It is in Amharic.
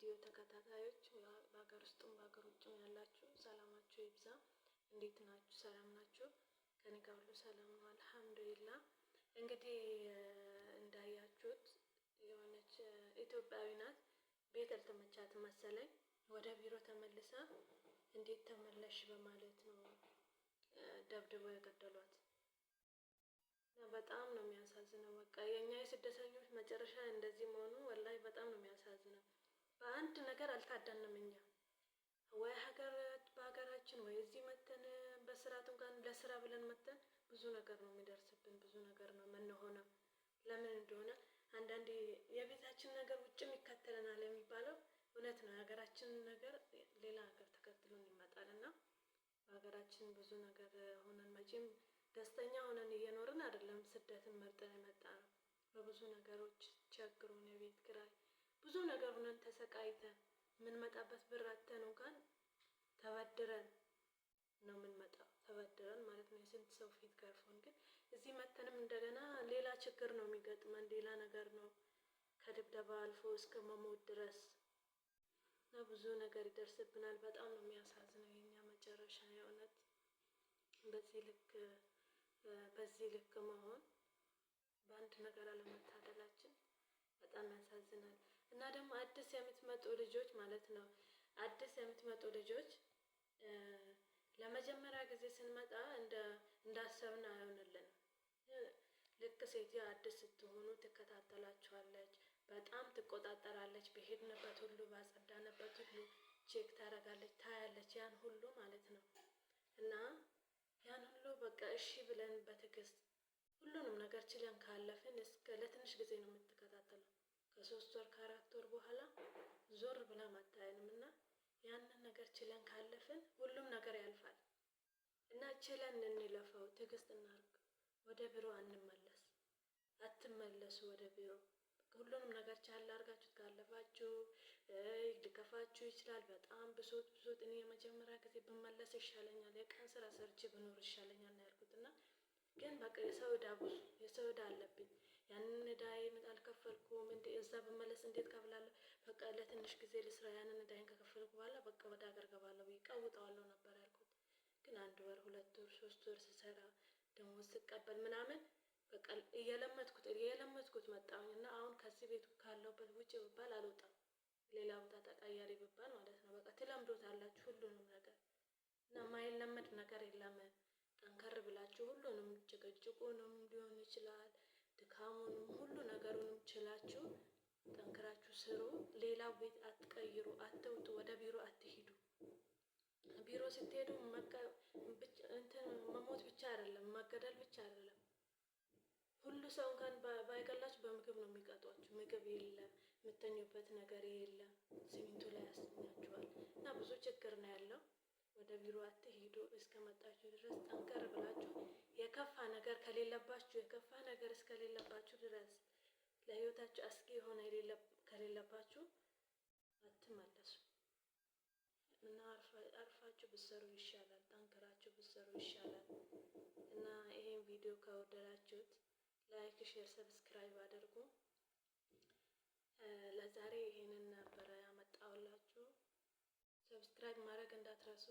ቪዲዮ ተከታታዮች በሀገር ውስጥም በሀገር ውጭም ያላችሁ ሰላማችሁ ይብዛ። እንዴት ናችሁ? ሰላም ናችሁ? ከኔ ጋር ሁሉ ሰላም ነው አልሐምዱሊላህ። እንግዲህ እንዳያችሁት የሆነች ኢትዮጵያዊ ናት። ቤት አልተመቻት መሰለኝ ወደ ቢሮ ተመልሳ እንዴት ተመለሽ በማለት ነው ደብድበው የገደሏት። በጣም ነው የሚያሳዝነው። በቃ የኛ የስደተኞች መጨረሻ እንደዚህ መሆኑ ወላሂ በጣም ነው የሚያሳዝነው። በአንድ ነገር አልታደንም እኛ ወይ በሀገራችን ወይ እዚህ መተን በስርዓት እንኳን ለስራ ብለን መተን ብዙ ነገር ነው የሚደርስብን፣ ብዙ ነገር ነው የምንሆነው። ለምን እንደሆነ አንዳንዴ የቤታችን ነገር ውጭም ይከተለናል የሚባለው እውነት ነው። የሀገራችን ነገር ሌላ ሀገር ተከትሎን ይመጣል እና በሀገራችን ብዙ ነገር ሆነን መቼም ደስተኛ ሆነን እየኖርን አይደለም። ስደትን መርጠን የመጣ ነው። በብዙ ነገሮች ቸግሮን የቤት ኪራይ ብዙ ነገር ሆነን ተሰቃይተን የምንመጣበት ብር አጥተን እንኳን ተበድረን ነው የምንመጣው። ተበድረን ማለት ነው የስንት ሰው ፊት ገርፎን። ግን እዚህ መተንም እንደገና ሌላ ችግር ነው የሚገጥመን፣ ሌላ ነገር ነው ከድብደባ አልፎ እስከ መሞት ድረስ እና ብዙ ነገር ይደርስብናል። በጣም ነው የሚያሳዝነው የኛ መጨረሻ የእውነት በዚህ ልክ መሆን፣ በአንድ ነገር አለመታደላችን በጣም ያሳዝናል። እና ደግሞ አዲስ የምትመጡ ልጆች ማለት ነው ልጆች ለመጀመሪያ ጊዜ ስንመጣ እንዳሰብን አይሆንልንም። ልክ ሴትዮ አዲስ ስትሆኑ ትከታተላችኋለች፣ በጣም ትቆጣጠራለች። በሄድንበት ሁሉ ባጸዳንበት ሁሉ ቼክ ታደርጋለች፣ ታያለች፣ ያን ሁሉ ማለት ነው። እና ያን ሁሉ በቃ እሺ ብለን በትዕግስት ሁሉንም ነገር ችለን ካለፍን እስከ ለትንሽ ጊዜ ነው የምትከታተለው። ከ3 ወር ከ4 ወር በኋላ ዞር ብላ አታየንም። እና ያንን ነገር ችለን ካለፍን ሁሉም ነገር ያልፋል። እና ችለን እንለፈው፣ ትዕግስት እናርግ። ወደ ቢሮ አትመለሱ ወደ ቢሮ። ሁሉንም ነገር ቻል አድርጋችሁ ካለፋችሁ ሊከፋችሁ ይችላል። በጣም ብሶት እኔ የመጀመሪያ ጊዜ ብመለስ ይሻለኛል፣ የቀን ስራ ሰርቼ ብኖር ይሻለኛል ነው ያልኩት። እና ግን በቃ የሰው ዕዳ አለብኝ። ያንን ዕዳዬን አልከፈልኩም። እዛ ብመለስ እንዴት ከፍላለሁ? በቃ ለትንሽ ጊዜ ልስራ፣ ያንን ዕዳዬን ከከፈልኩ በኋላ በቃ ወደ ሀገር ገባለሁ ብዬ ቀውጠዋለሁ ነበር ያልኩት። ግን 1 ወር 2 ወር 3 ወር ስሰራ ደሞዝ ስቀበል ምናምን በቃ እየለመድኩት መጣሁኝ። እና አሁን ከዚህ ቤት ካለሁበት ውጭ ብባል አልወጣም፣ ሌላ ቦታ ተቀያሪ ብባል ማለት ነው። በቃ ትለምዶታላችሁ ሁሉንም ነገር እና ማይለመድ ነገር የለም። ጠንከር ብላችሁ ሁሉንም ጭቅጭቁንም ሊሆን ይችላል ድካሙንም ሁሉ ነገሩንም ችላችሁ ጠንክራችሁ ስሩ። ሌላ ቤት አትቀይሩ፣ አትውጡ፣ ወደ ቢሮ አትሂዱ። ቢሮ ስትሄዱ መሞት ብቻ አይደለም፣ መገደል ብቻ አይደለም። ሁሉ ሰው እንኳን ባይገላችሁ በምግብ ነው የሚቀጧችሁ። ምግብ የለም፣ የምተኙበት ነገር የለም፣ ሲሚንቶ ላይ ያስተኛችኋል እና ብዙ ችግር ነው ያለው። ወደ ቢሮ አትሂዱ እስከመጣችሁ ድረስ ጠንከር ብላችሁ የከፋ ነገር እስከሌለባችሁ ድረስ ለህይወታችሁ አስጊ የሆነ ከሌለባችሁ አትመለሱ እና አርፋችሁ ብትሰሩ ይሻላል፣ ጠንክራችሁ ብትሰሩ ይሻላል። እና ይሄን ቪዲዮ ከወደዳችሁት ላይክ፣ ሼር፣ ሰብስክራይብ አድርጉ። ለዛሬ ይሄንን ነበረ ያመጣሁላችሁ። ሰብስክራይብ ማድረግ እንዳትረሱ።